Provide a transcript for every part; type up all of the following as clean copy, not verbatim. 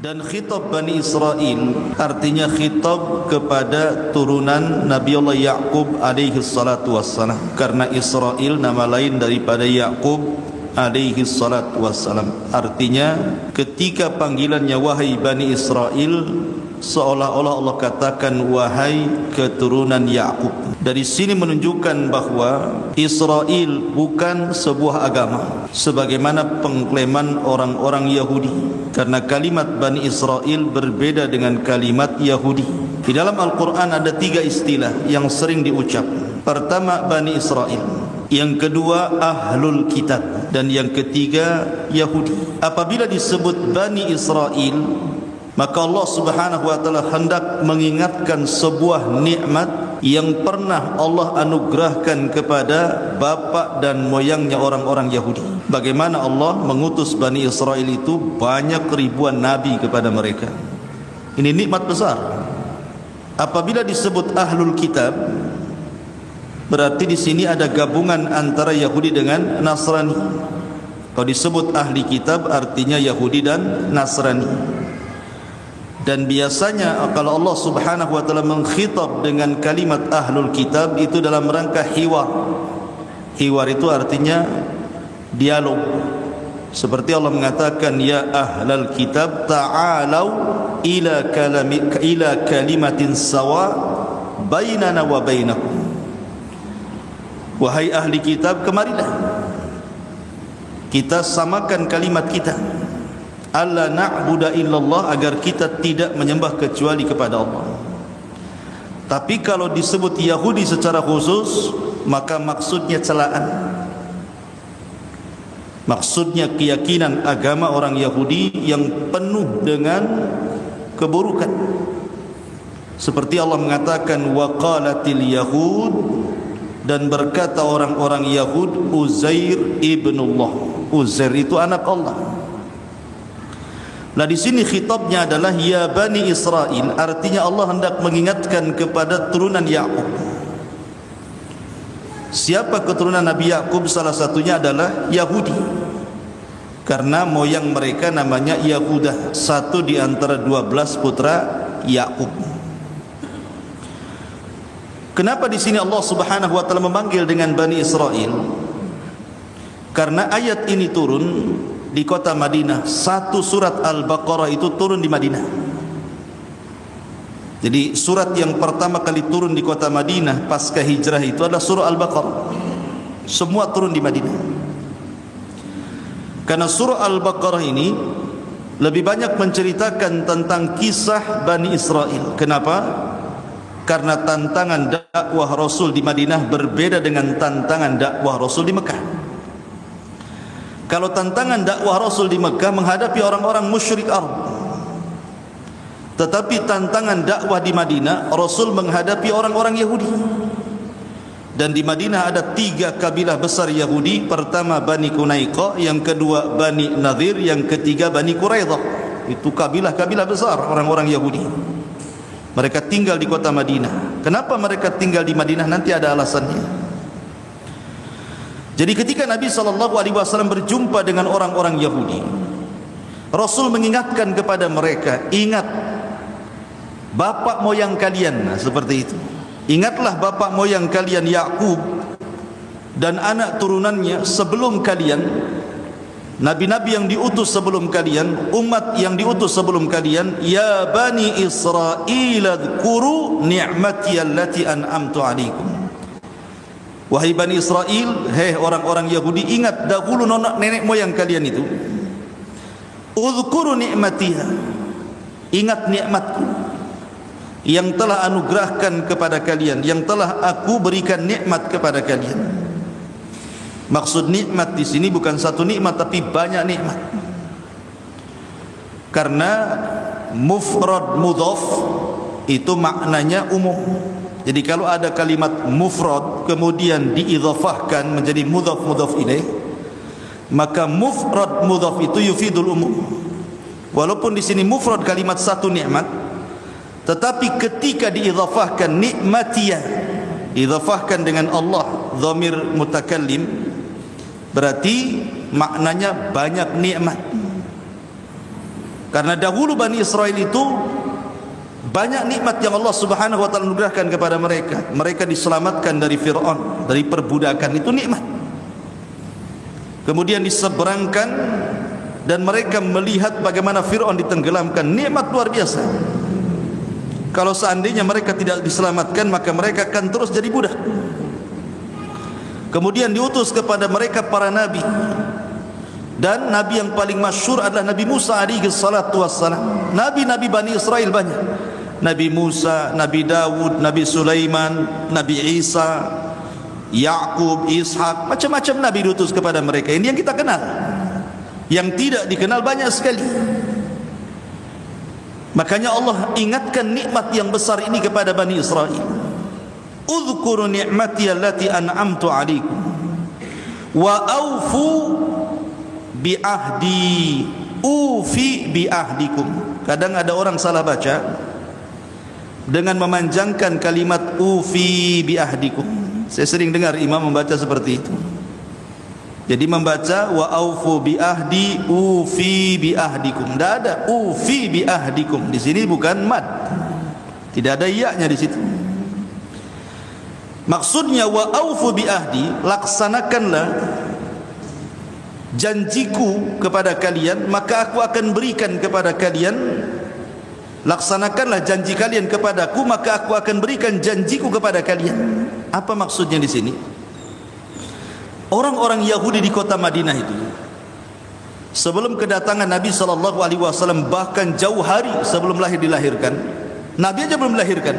Dan khitab Bani Israel artinya khitab kepada turunan Nabi Allah Ya'qub alaihi salatu wassalam, karena Israel nama lain daripada Ya'qub alaihi salatu wassalam. Artinya ketika panggilannya wahai Bani Israel, seolah-olah Allah katakan wahai keturunan Ya'qub. Dari sini menunjukkan bahawa Israel bukan sebuah agama sebagaimana pengklaman orang-orang Yahudi, karena kalimat Bani Israel berbeda dengan kalimat Yahudi. Di dalam Al-Quran ada 3 istilah yang sering diucap. Pertama Bani Israel, yang kedua Ahlul Kitab, dan yang ketiga Yahudi. Apabila disebut Bani Israel, maka Allah Subhanahu wa taala hendak mengingatkan sebuah nikmat yang pernah Allah anugerahkan kepada bapa dan moyangnya orang-orang Yahudi. Bagaimana Allah mengutus Bani Israel itu banyak ribuan nabi kepada mereka. Ini nikmat besar. Apabila disebut Ahlul Kitab, berarti di sini ada gabungan antara Yahudi dengan Nasrani. Kalau disebut Ahli Kitab artinya Yahudi dan Nasrani. Dan biasanya kalau Allah Subhanahu wa taala mengkhitab dengan kalimat Ahlul Kitab itu dalam rangka hiwar. Hiwar itu artinya dialog. Seperti Allah mengatakan, ya ahlal kitab ta'alau ila kalimatin sawa bainana wa bainakum. Wahai ahli kitab, kemarilah kita samakan kalimat kita, alla na'budu illallah, agar kita tidak menyembah kecuali kepada Allah. Tapi kalau disebut Yahudi secara khusus, maka maksudnya celaan. Maksudnya keyakinan agama orang Yahudi yang penuh dengan keburukan. Seperti Allah mengatakan waqalatil yahud, dan berkata orang-orang Yahud Uzair ibnullah. Uzair itu anak Allah. Nah, di sini khitabnya adalah ya Bani Israel, artinya Allah hendak mengingatkan kepada turunan Ya'qub. Siapa keturunan Nabi Ya'qub? Salah satunya adalah Yahudi, karena moyang mereka namanya Yahudah, satu di antara 12 putra Ya'qub. Kenapa di sini Allah Subhanahu wa taala memanggil dengan Bani Israel? Karena ayat ini turun di kota Madinah. Satu surat Al-Baqarah itu turun di Madinah. Jadi surat yang pertama kali turun di kota Madinah pasca hijrah itu adalah surah Al-Baqarah. Semua turun di Madinah. Karena surah Al-Baqarah ini lebih banyak menceritakan tentang kisah Bani Israel. Kenapa? Karena tantangan dakwah Rasul di Madinah berbeda dengan tantangan dakwah Rasul di Mekah. Kalau tantangan dakwah Rasul di Mekah menghadapi orang-orang musyrik Arab, tetapi tantangan dakwah di Madinah Rasul menghadapi orang-orang Yahudi. Dan di Madinah ada 3 kabilah besar Yahudi. Pertama Bani Qunaiqah, yang kedua Bani Nadir, yang ketiga Bani Quraidah. Itu kabilah-kabilah besar orang-orang Yahudi. Mereka tinggal di kota Madinah. Kenapa mereka tinggal di Madinah? Nanti ada alasannya. Jadi ketika Nabi SAW berjumpa dengan orang-orang Yahudi, Rasul mengingatkan kepada mereka, ingat bapak moyang kalian. Nah, seperti itu. Ingatlah bapak moyang kalian Ya'qub dan anak turunannya sebelum kalian, nabi-nabi yang diutus sebelum kalian, umat yang diutus sebelum kalian. Ya Bani Israel adhkuru ni'mati allati an'amtu alaikum. Wahai Bani Israel, hei orang-orang Yahudi, ingat dahulu nenek moyang kalian itu. Udhkuru ni'matiha, ingat nikmatku yang telah anugerahkan kepada kalian, yang telah aku berikan nikmat kepada kalian. Maksud nikmat di sini bukan satu nikmat, tapi banyak nikmat. Karena mufrad mudhaf itu maknanya umum. Jadi kalau ada kalimat mufrad kemudian diidhafahkan menjadi mudhaf mudhaf ilaih, maka mufrad mudhaf itu yufidul umum. Walaupun di sini mufrad kalimat satu nikmat, tetapi ketika diidhafahkan nikmatiyah, idhafahkan dengan Allah, dhamir mutakallim, berarti maknanya banyak nikmat. Karena dahulu Bani Israel itu banyak nikmat yang Allah Subhanahu wa taala anugerahkan kepada mereka. Mereka diselamatkan dari Fir'aun, dari perbudakan, itu nikmat. Kemudian diseberangkan dan mereka melihat bagaimana Fir'aun ditenggelamkan, nikmat luar biasa. Kalau seandainya mereka tidak diselamatkan, maka mereka akan terus jadi budak. Kemudian diutus kepada mereka para nabi, dan nabi yang paling masyhur adalah Nabi Musa alaihi salatu wassalam. Nabi-nabi Bani Israel banyak. Nabi Musa, Nabi Dawud, Nabi Sulaiman, Nabi Isa, Ya'qub, Ishak, macam-macam nabi diutus kepada mereka. Ini yang kita kenal. Yang tidak dikenal banyak sekali. Makanya Allah ingatkan nikmat yang besar ini kepada Bani Israel. Udhkuru ni'mati allati an'amtu 'alaikum wa aufu bi ahdi ufi bi ahdikum. Kadang ada orang salah baca dengan memanjangkan kalimat ufi bi ahdikum. Saya sering dengar imam membaca seperti itu. Jadi membaca wa aufu bi ahdi ufi bi ahdikum. Tidak ada ufi bi ahdikum. Di sini bukan mad. Tidak ada ya-nya di situ. Maksudnya wa aufu bi ahdi, laksanakanlah janjiku kepada kalian, maka aku akan berikan kepada kalian. Laksanakanlah janji kalian kepadaku, maka aku akan berikan janjiku kepada kalian. Apa maksudnya di sini? Orang-orang Yahudi di kota Madinah itu, sebelum kedatangan Nabi SAW, bahkan jauh hari sebelum dilahirkan, Nabi aja belum dilahirkan,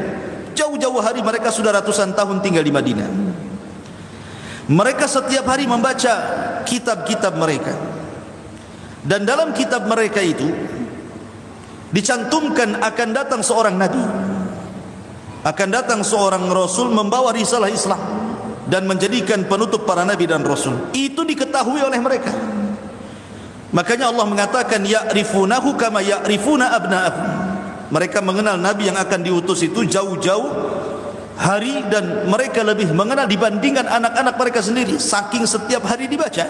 jauh-jauh hari mereka sudah ratusan tahun tinggal di Madinah. Mereka setiap hari membaca kitab-kitab mereka, dan dalam kitab mereka itu dicantumkan akan datang seorang Nabi, akan datang seorang Rasul membawa risalah Islam dan menjadikan penutup para nabi dan rasul. Itu diketahui oleh mereka. Makanya Allah mengatakan ya'rifunahu kama ya'rifuna abna'ahum. Mereka mengenal nabi yang akan diutus itu jauh-jauh hari, dan mereka lebih mengenal dibandingkan anak-anak mereka sendiri, saking setiap hari dibaca,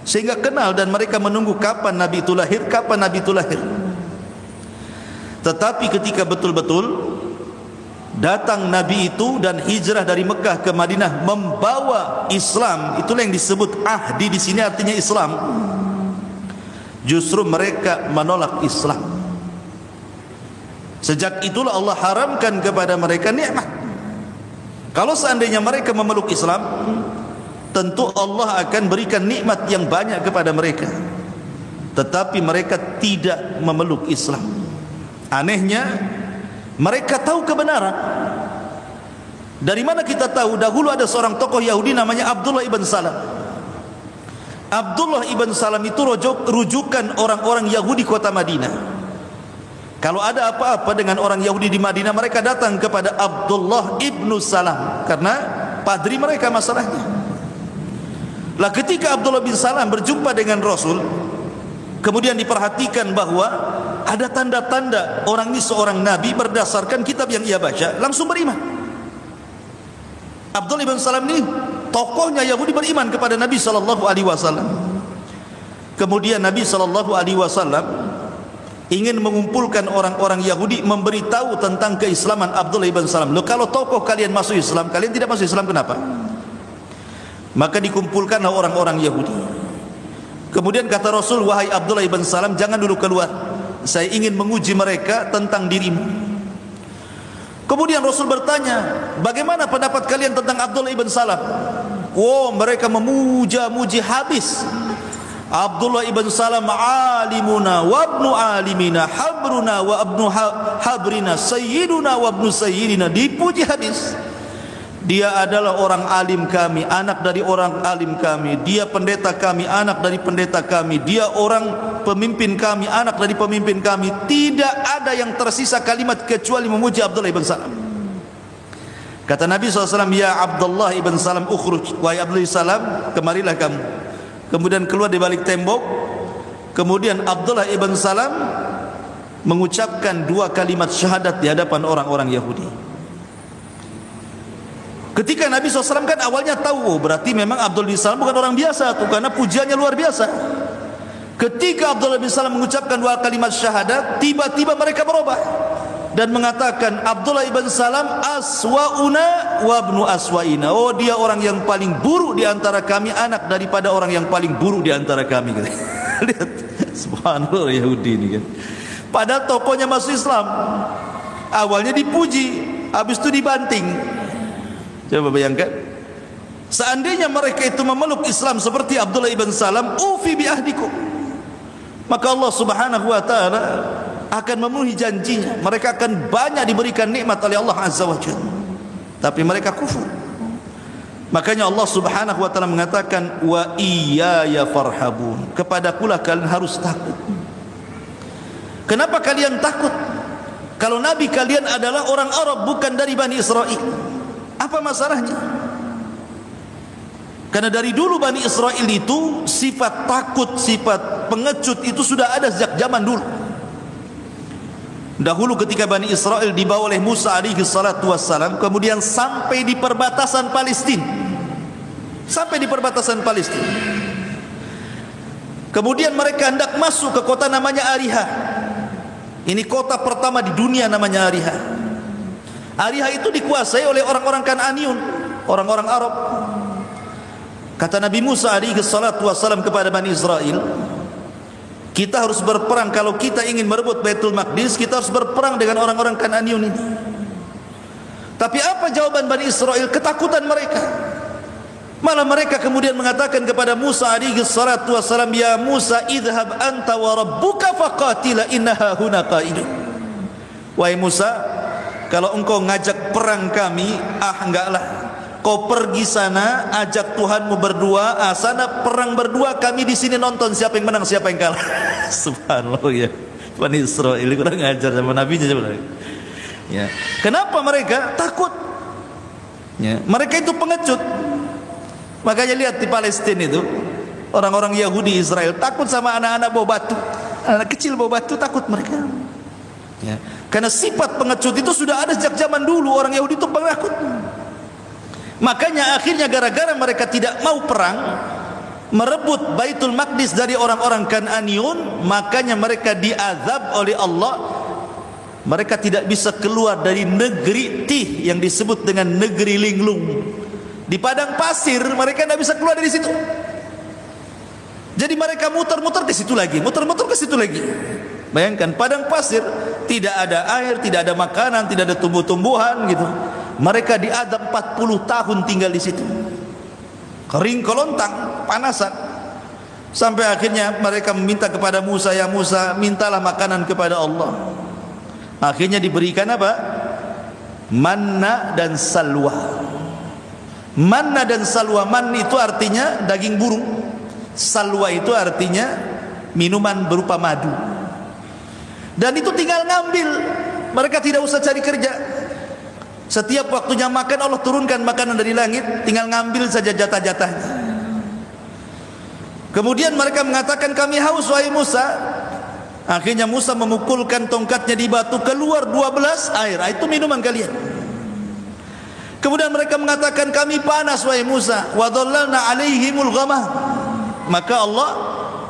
sehingga kenal, dan mereka menunggu kapan nabi itu lahir, kapan nabi itu lahir. Tetapi ketika betul-betul datang Nabi itu dan hijrah dari Mekah ke Madinah membawa Islam, itulah yang disebut ahdi di sini, artinya Islam. Justru mereka menolak Islam. Sejak itulah Allah haramkan kepada mereka nikmat. Kalau seandainya mereka memeluk Islam, tentu Allah akan berikan nikmat yang banyak kepada mereka. Tetapi mereka tidak memeluk Islam. Anehnya, mereka tahu kebenaran. Dari mana kita tahu? Dahulu ada seorang tokoh Yahudi namanya Abdullah ibn Salam. Abdullah ibn Salam itu rujukan orang-orang Yahudi kota Madinah. Kalau ada apa-apa dengan orang Yahudi di Madinah, mereka datang kepada Abdullah ibn Salam, karena padri mereka masalahnya. Lah ketika Abdullah bin Salam berjumpa dengan Rasul, kemudian diperhatikan bahwa ada tanda-tanda orang ini seorang nabi berdasarkan kitab yang ia baca, langsung beriman. Abdullah bin Salam ini tokohnya Yahudi beriman kepada Nabi SAW. Kemudian Nabi SAW ingin mengumpulkan orang-orang Yahudi, memberitahu tentang keislaman Abdullah bin Salam. Loh, kalau tokoh kalian masuk Islam, kalian tidak masuk Islam, kenapa? Maka dikumpulkanlah orang-orang Yahudi. Kemudian kata Rasul, wahai Abdullah bin Salam, jangan dulu keluar, saya ingin menguji mereka tentang dirimu. Kemudian Rasul bertanya, bagaimana pendapat kalian tentang Abdullah ibn Salam? Oh, mereka memuja-muji habis. Abdullah ibn Salam alimuna wa ibnu alimina, habruna wa ibnu habrina, sayyiduna wa ibnu sayyidina. Dipuji habis. Dia adalah orang alim kami, anak dari orang alim kami. Dia pendeta kami, anak dari pendeta kami. Dia orang pemimpin kami, anak dari pemimpin kami. Tidak ada yang tersisa kalimat kecuali memuji Abdullah ibn Salam. Kata Nabi SAW, ya Abdullah ibn Salam ukhruj, wahai Abdullah ibn Salam, kemarilah kamu. Kemudian keluar di balik tembok. Kemudian Abdullah ibn Salam mengucapkan 2 kalimat syahadat di hadapan orang-orang Yahudi. Ketika Nabi SAW kan awalnya tahu, oh, berarti memang Abdullah bin Salam bukan orang biasa tuh, karena pujiannya luar biasa. Ketika Abdullah bin Salam mengucapkan dua kalimat syahadat, tiba-tiba mereka berubah dan mengatakan, Abdullah bin Salam aswauna wa ibnu aswaina. Oh, dia orang yang paling buruk di antara kami, anak daripada orang yang paling buruk di antara kami. Lihat, subhanallah Yahudi ini kan. Padahal tokohnya masuk Islam. Awalnya dipuji, habis itu dibanting. Coba bayangkan, seandainya mereka itu memeluk Islam seperti Abdullah ibn Salam, ufi bi ahdikum, maka Allah subhanahu wa ta'ala akan memenuhi janjinya. Mereka akan banyak diberikan nikmat oleh Allah azza wa jalla. Tapi mereka kufur. Makanya Allah subhanahu wa ta'ala mengatakan, wa iyaya farhabun, kepadakulah kalian harus takut. Kenapa kalian takut? Kalau Nabi kalian adalah orang Arab, bukan dari Bani Israel, apa masalahnya? Karena dari dulu Bani Israel itu sifat takut, sifat pengecut itu sudah ada sejak zaman dulu. Dahulu ketika Bani Israel dibawa oleh Musa alaihi salatu wassalam, kemudian sampai di perbatasan Palestina. Sampai di perbatasan Palestina. Kemudian mereka hendak masuk ke kota namanya Ariha. Ini kota pertama di dunia namanya Ariha. Ariha itu dikuasai oleh orang-orang Kan'aniun, orang-orang Arab. Kata Nabi Musa alaihi salatu wassalam kepada Bani Israel, kita harus berperang. Kalau kita ingin merebut Baitul Maqdis, kita harus berperang dengan orang-orang Kan'aniun ini. Tapi apa jawaban Bani Israel? Ketakutan mereka. Malah mereka kemudian mengatakan kepada Musa alaihi salatu wassalam, ya Musa, idhhab anta wa rabbuka faqatila innaha huna qa'idun. Wahai Musa, kalau engkau ngajak perang kami, enggaklah. Kau pergi sana, ajak Tuhanmu berdua, sana perang berdua, kami di sini nonton siapa yang menang, siapa yang kalah. Subhanallah ya. Bani Israel kurang ajar sama nabinya sebenarnya. Ya. Kenapa mereka takut? Ya. Mereka itu pengecut. Makanya lihat di Palestina itu, orang-orang Yahudi Israel takut sama anak-anak bawa batu. Anak kecil bawa batu takut mereka. Ya. Karena sifat pengecut itu sudah ada sejak zaman dulu, orang Yahudi itu penakut. Makanya akhirnya gara-gara mereka tidak mau perang, merebut Baitul Maqdis dari orang-orang Kan'aniun, makanya mereka diazab oleh Allah. Mereka tidak bisa keluar dari negeri Tih yang disebut dengan negeri linglung. Di padang pasir mereka tidak bisa keluar dari situ. Jadi mereka muter-muter ke situ lagi, muter-muter ke situ lagi. Bayangkan padang pasir, tidak ada air, tidak ada makanan, tidak ada tumbuh-tumbuhan gitu. Mereka diadab 40 tahun tinggal di situ. Kering kelontang, panasan. Sampai akhirnya mereka meminta kepada Musa, ya Musa, mintalah makanan kepada Allah. Akhirnya diberikan apa? Manna dan salwa. Manna dan salwa, man itu artinya daging burung, salwa itu artinya minuman berupa madu. Dan itu tinggal ngambil, mereka tidak usah cari kerja. Setiap waktunya makan, Allah turunkan makanan dari langit, tinggal ngambil saja jatah-jatahnya. Kemudian mereka mengatakan, kami haus wahai Musa. Akhirnya Musa memukulkan tongkatnya di batu, keluar 12 air, itu minuman kalian. Kemudian mereka mengatakan, kami panas wahai Musa, wa dhallalna alaihimul ghamam. Maka Allah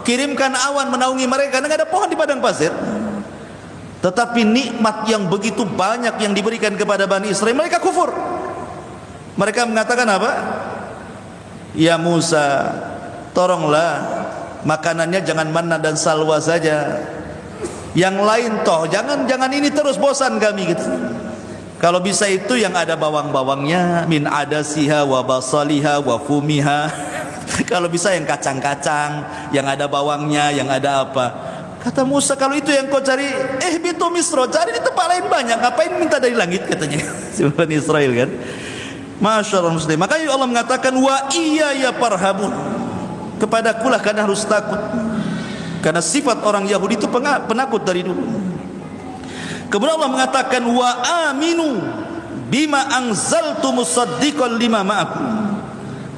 kirimkan awan menaungi mereka, karena tidak ada pohon di padang pasir. Tetapi nikmat yang begitu banyak yang diberikan kepada Bani Israel, mereka kufur. Mereka mengatakan apa? Ya Musa, tolonglah makanannya jangan manna dan salwa saja, yang lain toh jangan ini terus, bosan kami gitu. Kalau bisa itu yang ada bawang-bawangnya, min adasiha wa basaliha wa fumiha. Kalau bisa yang kacang-kacang, yang ada bawangnya, yang ada apa. Kata Musa, kalau itu yang kau cari, bitu misro, cari di tempat lain banyak, ngapain minta dari langit, katanya. Bani Israel kan. Masyaallah muslim. Makanya Allah mengatakan, wa iyaya farhabun, kepadakulah kalian harus takut. Karena sifat orang Yahudi itu penakut dari dulu. Kemudian Allah mengatakan, wa aminu bima anzaltu musaddiqan lima ma'akum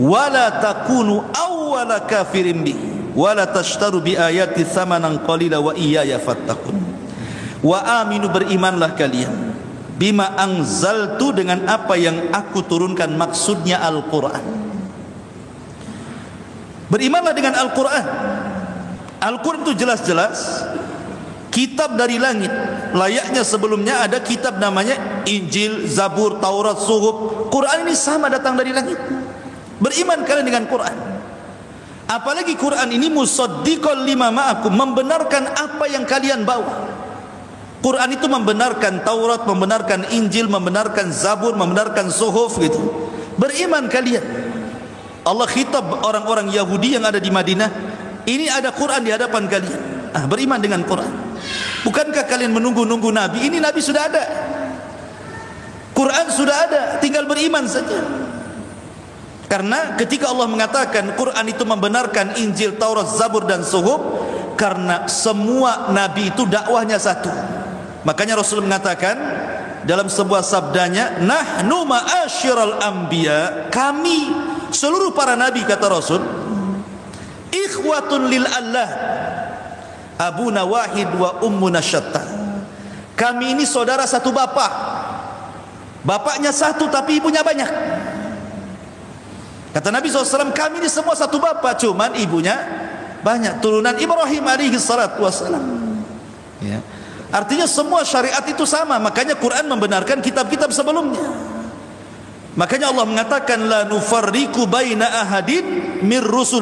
wa la takunu awwala kafirin bi wala tashtaru bi ayati thamanan qalila wa iyaya fattaqun. Wa aminu, berimanlah kalian, bima anzaltu, dengan apa yang aku turunkan, maksudnya Al-Quran. Berimanlah dengan Al-Quran. Al-Quran itu jelas-jelas kitab dari langit. Layaknya sebelumnya ada kitab namanya Injil, Zabur, Taurat, Suhuf. Quran ini sama datang dari langit. Beriman kalian dengan Quran. Apalagi Quran ini musaddiqan lima ma'akum, membenarkan apa yang kalian bawa. Quran itu membenarkan Taurat, membenarkan Injil, membenarkan Zabur, membenarkan Suhuf gitu. Beriman kalian. Allah khitab orang-orang Yahudi yang ada di Madinah, ini ada Quran di hadapan kalian. Beriman dengan Quran. Bukankah kalian menunggu-nunggu Nabi? Ini Nabi sudah ada, Quran sudah ada, tinggal beriman saja. Karena ketika Allah mengatakan Quran itu membenarkan Injil, Taurat, Zabur dan Suhuf, karena semua Nabi itu dakwahnya satu. Makanya Rasul mengatakan dalam sebuah sabdanya, nahnu ma'asyiral anbiya, kami seluruh para nabi, kata Rasul, ikhwatun lil Allah, abuna wahid wa ummuna syatta. Kami ini saudara satu bapak, bapaknya satu tapi ibunya banyak. Kata Nabi SAW, kami ini semua satu bapak, cuman ibunya banyak. Turunan Ibrahim alaihi salatu wassalam, ya. Artinya semua syariat itu sama. Makanya Quran membenarkan kitab-kitab sebelumnya. Makanya Allah mengatakan la nufarriqu baina ahadin mir rusul.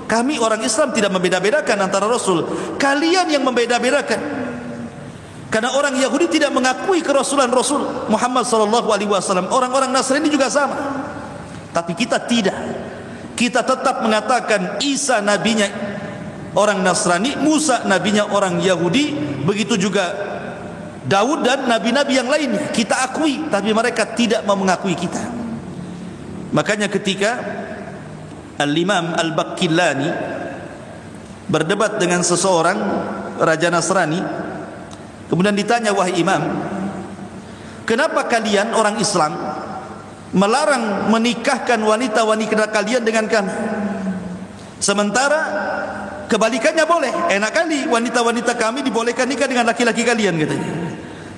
Kami orang Islam tidak membeda-bedakan antara rasul. Kalian yang membeda-bedakan. Karena orang Yahudi tidak mengakui kerasulan Rasul Muhammad sallallahu alaihi wasallam. Orang-orang Nasrani juga sama. Tapi kita tidak. Kita tetap mengatakan Isa nabinya orang Nasrani, Musa nabinya orang Yahudi, begitu juga Daud dan nabi-nabi yang lainnya. Kita akui, tapi mereka tidak mau mengakui kita. Makanya ketika Al-Imam Al-Baqillani berdebat dengan seseorang raja Nasrani, kemudian ditanya, wahai imam, kenapa kalian orang Islam melarang menikahkan wanita-wanita kalian dengan kami, sementara kebalikannya boleh? Enak kali wanita-wanita kami dibolehkan nikah dengan laki-laki kalian, katanya.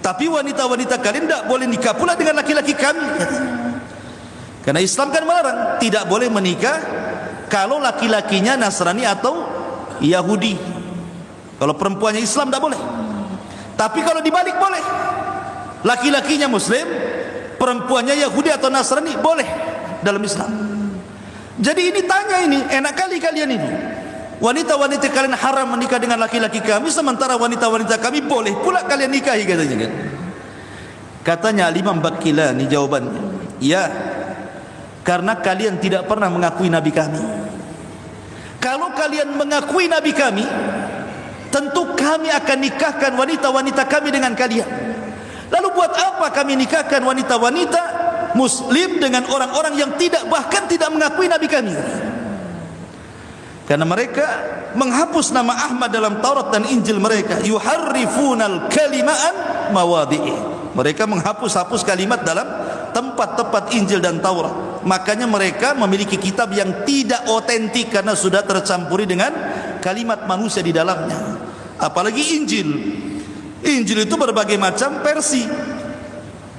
Tapi wanita-wanita kalian tidak boleh nikah pula dengan laki-laki kami, katanya. Karena Islam kan melarang, tidak boleh menikah kalau laki-lakinya Nasrani atau Yahudi. Kalau perempuannya Islam tidak boleh. Tapi kalau dibalik boleh. Laki-lakinya Muslim, perempuannya Yahudi atau Nasrani, boleh dalam Islam. Jadi ini tanya, ini enak kali kalian ini, wanita-wanita kalian haram menikah dengan laki-laki kami, sementara wanita-wanita kami boleh pula kalian nikahi, katanya kan. Katanya Al-Imam Baqillani jawabannya, ya, karena kalian tidak pernah mengakui Nabi kami. Kalau kalian mengakui Nabi kami, tentu kami akan nikahkan wanita-wanita kami dengan kalian. Lalu buat apa kami nikahkan wanita-wanita Muslim dengan orang-orang yang bahkan tidak mengakui Nabi kami? Karena mereka menghapus nama Ahmad dalam Taurat dan Injil mereka. Yuharrifunal kalima'an mawadhi'i. Mereka menghapus-hapus kalimat dalam tempat-tempat Injil dan Taurat. Makanya mereka memiliki kitab yang tidak otentik karena sudah tercampuri dengan kalimat manusia di dalamnya. Apalagi Injil. Injil itu berbagai macam versi.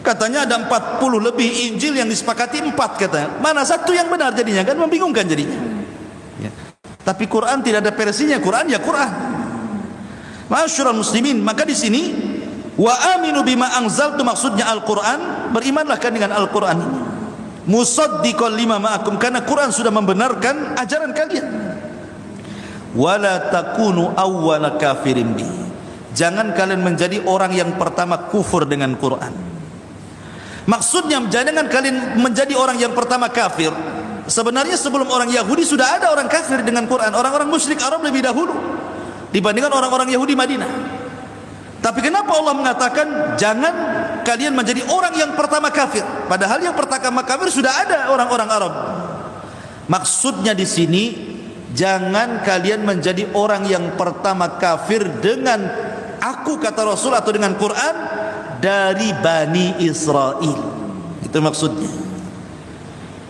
Katanya ada 40 lebih Injil, yang disepakati 4 katanya. Mana satu yang benar jadinya? Kan membingungkan jadinya. Ya. Tapi Quran tidak ada versinya. Quran ya Quran. Ma'asyiral muslimin, maka di sini wa aminu bima anzaltu, maksudnya Al-Quran, berimanlah kan dengan Al-Quran ini. Musaddiqan lima ma'akum, karena Quran sudah membenarkan ajaran kalian. Wala takunu awwala kafirin bi. Jangan kalian menjadi orang yang pertama kufur dengan Quran. Maksudnya jangan kalian menjadi orang yang pertama kafir. Sebenarnya sebelum orang Yahudi sudah ada orang kafir dengan Quran. Orang-orang musyrik Arab lebih dahulu dibandingkan orang-orang Yahudi Madinah. Tapi kenapa Allah mengatakan jangan kalian menjadi orang yang pertama kafir? Padahal yang pertama kafir sudah ada orang-orang Arab. Maksudnya di sini, jangan kalian menjadi orang yang pertama kafir dengan aku, kata Rasul, atau dengan Quran, dari Bani Israel. Itu maksudnya.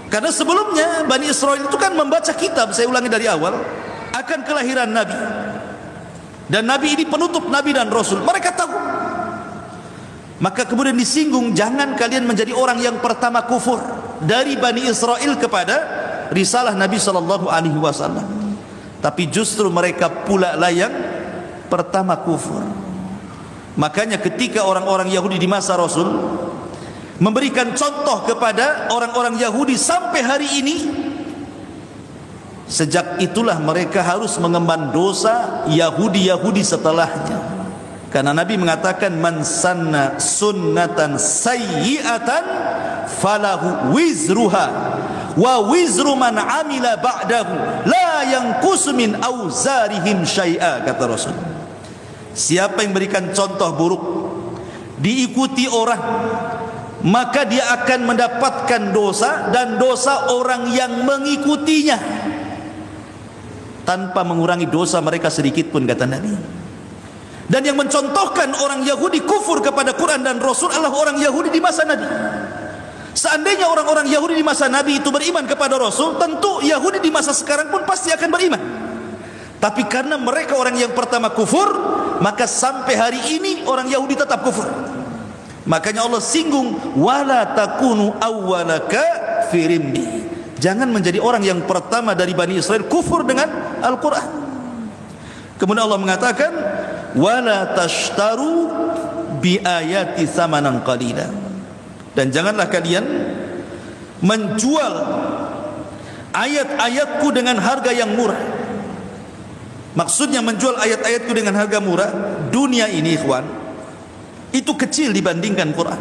Karena sebelumnya Bani Israel itu kan membaca kitab, saya ulangi dari awal, akan kelahiran Nabi. Dan Nabi ini penutup Nabi dan Rasul. Mereka tahu. Maka kemudian disinggung, jangan kalian menjadi orang yang pertama kufur dari Bani Israel kepada risalah Nabi SAW. Tapi justru mereka pula lah yang pertama kufur. Makanya ketika orang-orang Yahudi di masa Rasul memberikan contoh kepada orang-orang Yahudi sampai hari ini, sejak itulah mereka harus mengemban dosa Yahudi-Yahudi setelahnya. Karena Nabi mengatakan, man sanna sunnatan sayyi'atan falahu wizruha wa wizru man amila ba'dahu la yanqusu min auzarihim syai'a, kata Rasul. Siapa yang berikan contoh buruk diikuti orang, maka dia akan mendapatkan dosa dan dosa orang yang mengikutinya tanpa mengurangi dosa mereka sedikit pun, kata Nabi. Dan yang mencontohkan orang Yahudi kufur kepada Quran dan Rasul adalah orang Yahudi di masa Nabi. Seandainya orang-orang Yahudi di masa Nabi itu beriman kepada Rasul, tentu Yahudi di masa sekarang pun pasti akan beriman. Tapi karena mereka orang yang pertama kufur, maka sampai hari ini orang Yahudi tetap kufur. Makanya Allah singgung, wala takunu awwala kafirin bi. Jangan menjadi orang yang pertama dari Bani Israel kufur dengan Al-Quran. Kemudian Allah mengatakan, wala tashtaru bi ayati thamanan qalila. Dan janganlah kalian menjual ayat-ayatku dengan harga yang murah. Maksudnya menjual ayat-ayatku dengan harga murah. Dunia ini, ikhwan, itu kecil dibandingkan Quran.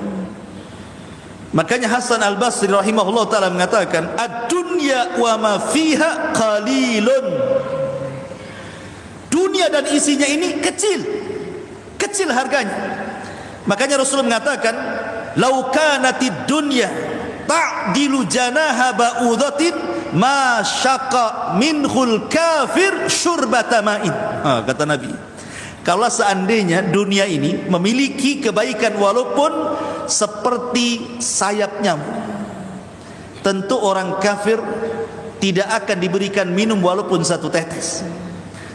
Makanya Hasan Al-Basri rahimahullah ta'ala mengatakan, ad-dunya wa ma fiha qalilun. Dunia dan isinya ini kecil, kecil harganya. Makanya Rasulullah mengatakan, lau kanatid dunya ta'dilu janaha ba'udatin ma syaqa minhul kafir syurbata ma'in. Kata Nabi, kalau seandainya dunia ini memiliki kebaikan walaupun seperti sayap nyamuk, tentu orang kafir tidak akan diberikan minum walaupun satu tetes.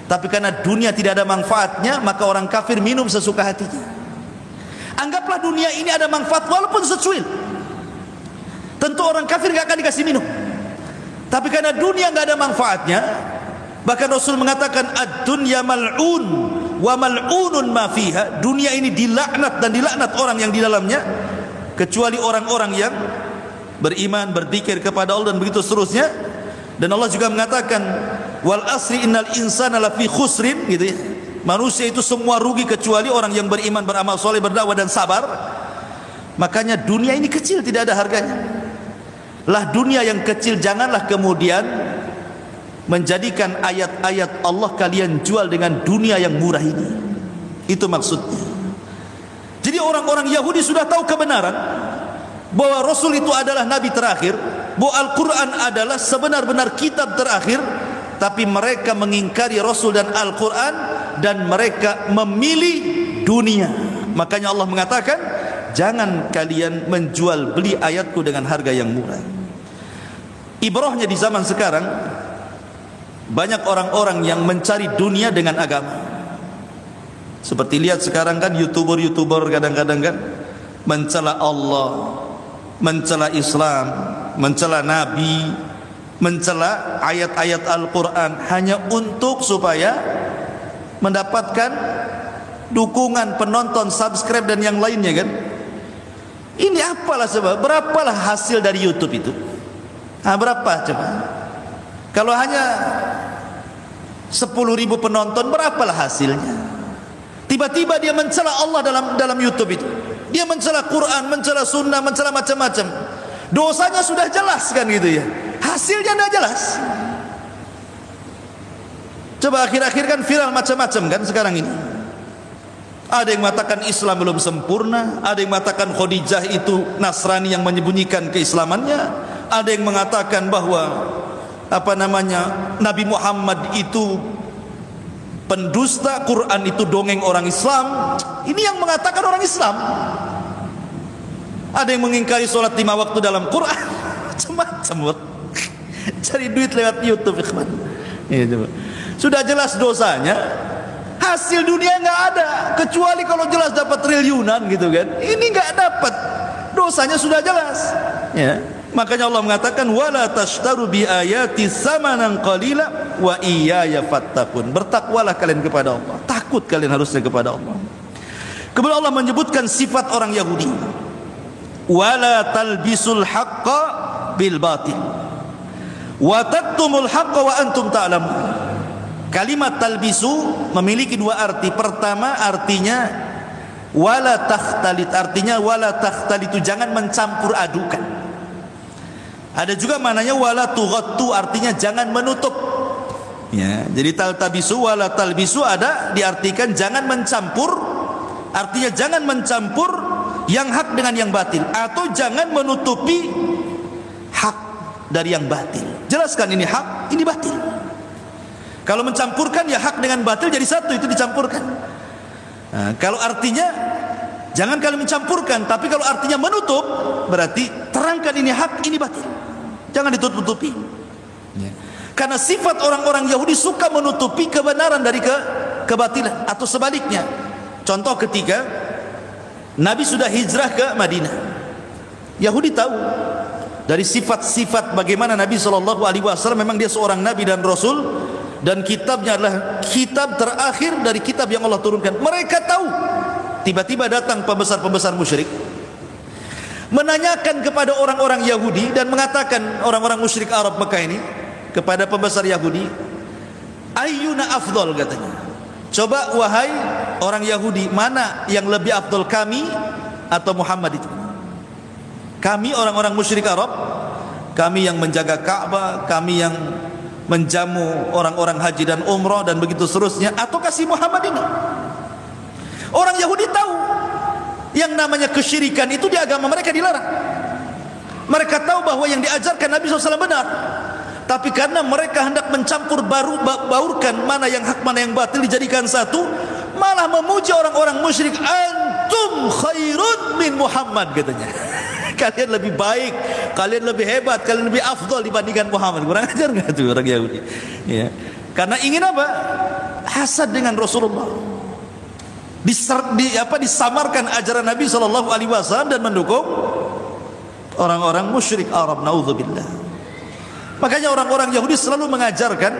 Tapi karena dunia tidak ada manfaatnya, maka orang kafir minum sesuka hatinya. Anggaplah dunia ini ada manfaat walaupun secuil, tentu orang kafir gak akan dikasih minum. Tapi karena dunia gak ada manfaatnya, bahkan Rasul mengatakan, ad-dunya mal'un wa mal'unun ma fiha. Dunia ini dilaknat dan dilaknat orang yang di dalamnya, kecuali orang-orang yang beriman, berzikir kepada Allah dan begitu seterusnya. Dan Allah juga mengatakan, wal asri innal insana lafi khusrin, gitu ya. Manusia itu semua rugi kecuali orang yang beriman, beramal soleh, berdakwah dan sabar. Makanya dunia ini kecil, tidak ada harganya. Lah dunia yang kecil, janganlah kemudian menjadikan ayat-ayat Allah kalian jual dengan dunia yang murah ini. Itu maksudnya. Jadi orang-orang Yahudi sudah tahu kebenaran bahwa Rasul itu adalah Nabi terakhir, bahwa Al-Quran adalah sebenar-benar kitab terakhir. Tapi mereka mengingkari Rasul dan Al-Quran, dan mereka memilih dunia. Makanya Allah mengatakan, jangan kalian menjual beli ayatku dengan harga yang murah. Ibrahnya di zaman sekarang, banyak orang-orang yang mencari dunia dengan agama. Seperti lihat sekarang kan YouTuber kadang-kadang kan mencela Allah, mencela Islam, mencela Nabi, mencela ayat-ayat Al-Quran hanya untuk supaya mendapatkan dukungan penonton, subscribe dan yang lainnya kan. Ini apalah sebab, berapalah hasil dari YouTube itu? Berapa coba? Kalau hanya 10.000 penonton, berapalah hasilnya? Tiba-tiba dia mencela Allah dalam YouTube itu. Dia mencela Quran, mencela Sunnah, mencela macam-macam. Dosanya sudah jelas kan gitu ya. Hasilnya tidak jelas. Coba akhir-akhir kan viral macam-macam kan sekarang ini. Ada yang mengatakan Islam belum sempurna, ada yang mengatakan Khadijah itu Nasrani yang menyembunyikan keislamannya, ada yang mengatakan bahwa Nabi Muhammad itu pendusta, Quran itu dongeng orang Islam. Ini yang mengatakan orang Islam. Ada yang mengingkari sholat 5 waktu dalam Quran. Macam-macam. Cari duit lewat YouTube, ikhwan. Sudah jelas dosanya, hasil dunia nggak ada, kecuali kalau jelas dapat triliunan gitu kan. Ini nggak dapat, dosanya sudah jelas. Ya. Makanya Allah mengatakan wala tashtaru bi ayati samanan qalila wa iyaya fattaqun. Bertakwalah kalian kepada Allah. Takut kalian harusnya kepada Allah. Kemudian Allah menyebutkan sifat orang Yahudi. Wala talbisul haqqa bil batil wa taktumul haqqa wa antum ta'lamun. Kalimat talbisu memiliki dua arti. Pertama artinya wala takhtalit, artinya wala takhtalitu, jangan mencampur adukan. Ada juga maknanya wala tughattu, artinya jangan menutup. Ya, jadi taltabisu wala talbisu ada diartikan jangan mencampur, artinya jangan mencampur yang hak dengan yang batil, atau jangan menutupi hak dari yang batil. Jelaskan ini hak, ini batil. Kalau mencampurkan ya hak dengan batil jadi satu, itu dicampurkan. Nah, kalau artinya jangan kalian mencampurkan, tapi kalau artinya menutup berarti terangkan ini hak, ini batil. Jangan ditutup-tutupi. Ya. Karena sifat orang-orang Yahudi suka menutupi kebenaran dari kebatilan, atau sebaliknya. Contoh ketika Nabi sudah hijrah ke Madinah, Yahudi tahu dari sifat-sifat bagaimana Nabi SAW, memang dia seorang Nabi dan Rasul, dan kitabnya adalah kitab terakhir dari kitab yang Allah turunkan. Mereka tahu. Tiba-tiba datang pembesar-pembesar musyrik menanyakan kepada orang-orang Yahudi dan mengatakan, orang-orang musyrik Arab Mekah ini kepada pembesar Yahudi, ayyuna afdol, katanya. Coba wahai orang Yahudi, mana yang lebih afdol, kami atau Muhammad itu? Kami orang-orang musyrik Arab, kami yang menjaga Ka'bah, kami yang menjamu orang-orang haji dan umrah dan begitu seterusnya, ataukah si Muhammad ini? Orang Yahudi tahu yang namanya kesyirikan itu di agama mereka dilarang. Mereka tahu bahwa yang diajarkan Nabi SAW benar, tapi karena mereka hendak mencampur baurkan mana yang hak mana yang batil dijadikan satu, malah memuji orang-orang musyrik, antum khairun min Muhammad, katanya. Kalian lebih baik, kalian lebih hebat, kalian lebih afdal dibandingkan Muhammad. Kurang ajar nggak tuh orang Yahudi? Ya. Karena ingin apa? Hasad dengan Rasulullah. Disamarkan ajaran Nabi SAW dan mendukung orang-orang musyrik Arab. Naudzubillah. Makanya orang-orang Yahudi selalu mengajarkan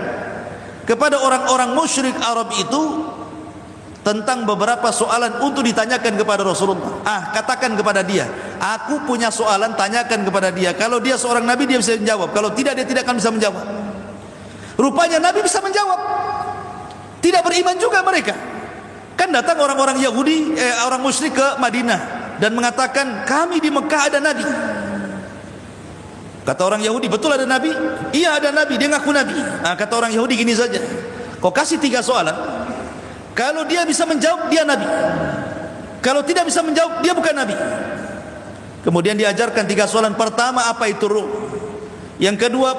kepada orang-orang musyrik Arab itu tentang beberapa soalan untuk ditanyakan kepada Rasulullah. Katakan kepada dia, aku punya soalan, tanyakan kepada dia. Kalau dia seorang Nabi, dia bisa menjawab. Kalau tidak, dia tidak akan bisa menjawab. Rupanya Nabi bisa menjawab. Tidak beriman juga mereka. Kan datang orang-orang Yahudi, orang musyrik ke Madinah dan mengatakan, kami di Mekah ada Nabi. Kata orang Yahudi, betul ada Nabi? Iya ada Nabi, dia ngaku Nabi. Kata orang Yahudi, gini saja, kau kasih 3 soalan. Kalau dia bisa menjawab, dia Nabi. Kalau tidak bisa menjawab, dia bukan Nabi. Kemudian diajarkan 3 soalan. Pertama, apa itu ruh? Yang kedua,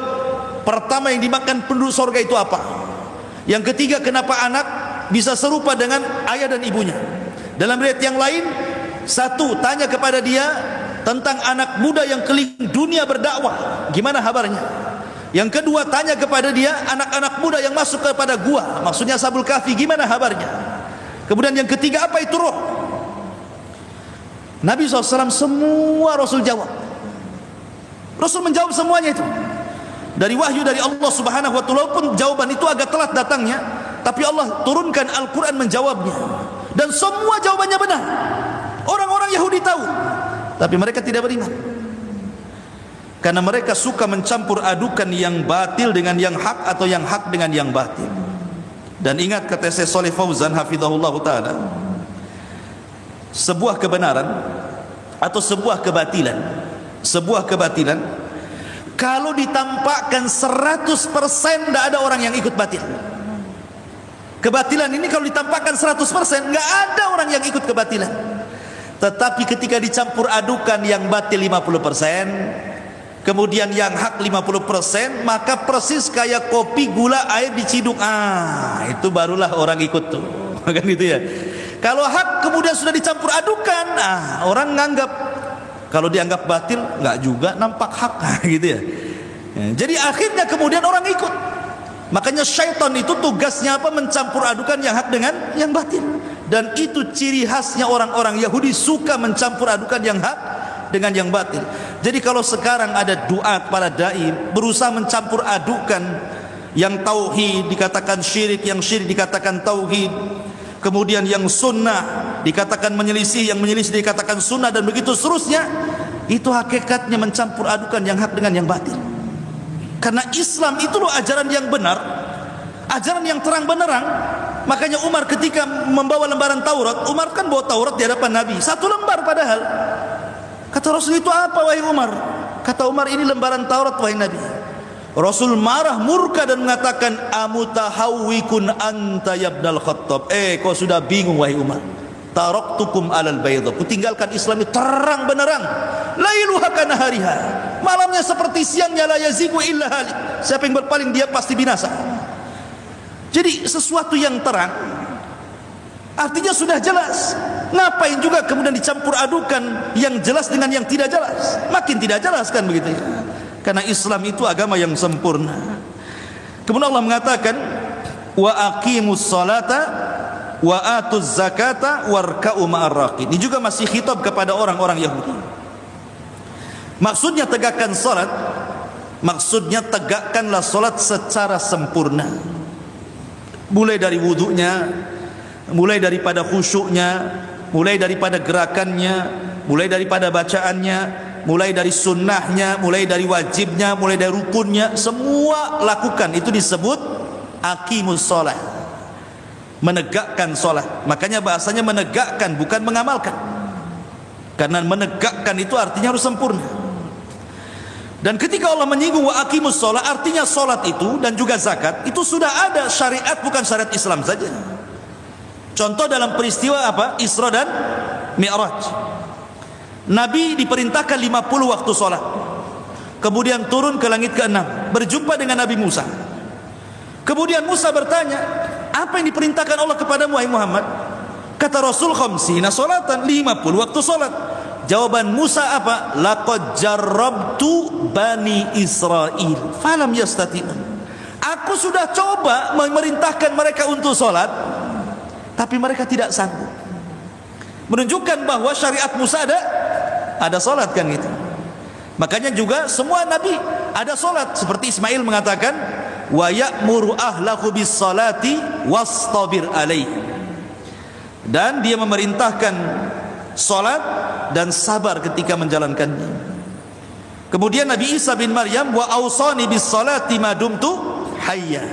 pertama yang dimakan penduduk surga itu apa? Yang ketiga, kenapa anak bisa serupa dengan ayah dan ibunya? Dalam riwayat yang lain, 1, tanya kepada dia tentang anak muda yang keliling dunia berdakwah, gimana kabarnya? Yang kedua, tanya kepada dia anak-anak muda yang masuk kepada gua, maksudnya Ashabul Kahfi, gimana kabarnya? Kemudian yang ketiga, apa itu roh? Nabi SAW semua Rasul jawab. Rasul menjawab semuanya itu. Dari wahyu dari Allah Subhanahu wa Ta'ala pun jawaban itu agak telat datangnya, tapi Allah turunkan Al-Quran menjawabnya. Dan semua jawabannya benar. Orang-orang Yahudi tahu, tapi mereka tidak beriman. Karena mereka suka mencampur adukan yang batil dengan yang hak, atau yang hak dengan yang batil. Dan ingat kata Syekh Shalih Fauzan hafizahullah ta'ala, sebuah kebenaran atau sebuah kebatilan kalau ditampakkan 100% tidak ada orang yang ikut batil. Kebatilan ini kalau ditampakkan 100% nggak ada orang yang ikut kebatilan. Tetapi ketika dicampur adukan yang batil 50%, kemudian yang hak 50%, maka persis kayak kopi, gula, air diciduk. Itu barulah orang ikut tuh. Kan gitu ya. Kalau hak kemudian sudah dicampur adukan, orang nganggap, kalau dianggap batil, nggak juga nampak hak, gitu ya. Jadi akhirnya kemudian orang ikut. Makanya syaitan itu tugasnya apa? Mencampur adukan yang hak dengan yang batil. Dan itu ciri khasnya orang-orang Yahudi, suka mencampur adukan yang hak dengan yang batil. Jadi kalau sekarang ada duat para dai berusaha mencampur adukan, yang tauhid dikatakan syirik, yang syirik dikatakan tauhid, kemudian yang sunnah dikatakan menyelisih, yang menyelisih dikatakan sunnah, dan begitu seterusnya, itu hakikatnya mencampur adukan yang hak dengan yang batil. Karena Islam itu loh ajaran yang benar, ajaran yang terang benderang. Makanya Umar ketika membawa lembaran Taurat, Umar kan bawa Taurat di hadapan Nabi, satu lembar padahal. Kata Rasul, itu apa wahai Umar? Kata Umar, ini lembaran Taurat wahai Nabi. Rasul marah, murka, dan mengatakan, amutahawwikun anta ya ibnal Khattab. Kau sudah bingung wahai Umar. Taraktukum alal bayda. Kutinggalkan Islam itu terang benderang. Lailuha kanahariha. Malamnya seperti siangnya, la yazigu illa halik. Siapa yang berpaling dia pasti binasa. Jadi sesuatu yang terang artinya sudah jelas. Ngapain juga kemudian dicampur adukan yang jelas dengan yang tidak jelas? Makin tidak jelas kan begitu ya. Karena Islam itu agama yang sempurna. Kemudian Allah mengatakan, wa aqimus salata wa atuz zakata warka'u ma'ar raqin. Ini juga masih khitab kepada orang-orang Yahudi. Maksudnya tegakkan salat, maksudnya tegakkanlah salat secara sempurna. Mulai dari wudunya, mulai daripada khusyuknya, mulai daripada gerakannya, mulai daripada bacaannya, mulai dari sunnahnya, mulai dari wajibnya, mulai dari rukunnya, semua lakukan. Itu disebut aqimus shalah, menegakkan salat. Makanya bahasanya menegakkan, bukan mengamalkan. Karena menegakkan itu artinya harus sempurna. Dan ketika Allah menyinggung wa aqimus shalah, artinya salat itu dan juga zakat itu sudah ada syariat, bukan syariat Islam saja. Contoh dalam peristiwa apa? Isra dan Mi'raj. Nabi diperintahkan 50 waktu salat. Kemudian turun ke langit ke-6, berjumpa dengan Nabi Musa. Kemudian Musa bertanya, apa yang diperintahkan Allah kepadamu wahai Muhammad? Kata Rasul, khamsina salatan, 50 waktu salat. Jawaban Musa apa? Laqad jarrabtu bani Israil falam yastati'un. Aku sudah coba memerintahkan mereka untuk salat, tapi mereka tidak sanggup. Menunjukkan bahwa syariat Musa ada salat kan gitu. Makanya juga semua nabi ada salat. Seperti Ismail mengatakan, wa ya'muru ahlahu bis salati wastabir alaih. Dan dia memerintahkan salat dan sabar ketika menjalankannya. Kemudian Nabi Isa bin Maryam, wa awsani bis salati ma dumtu hayya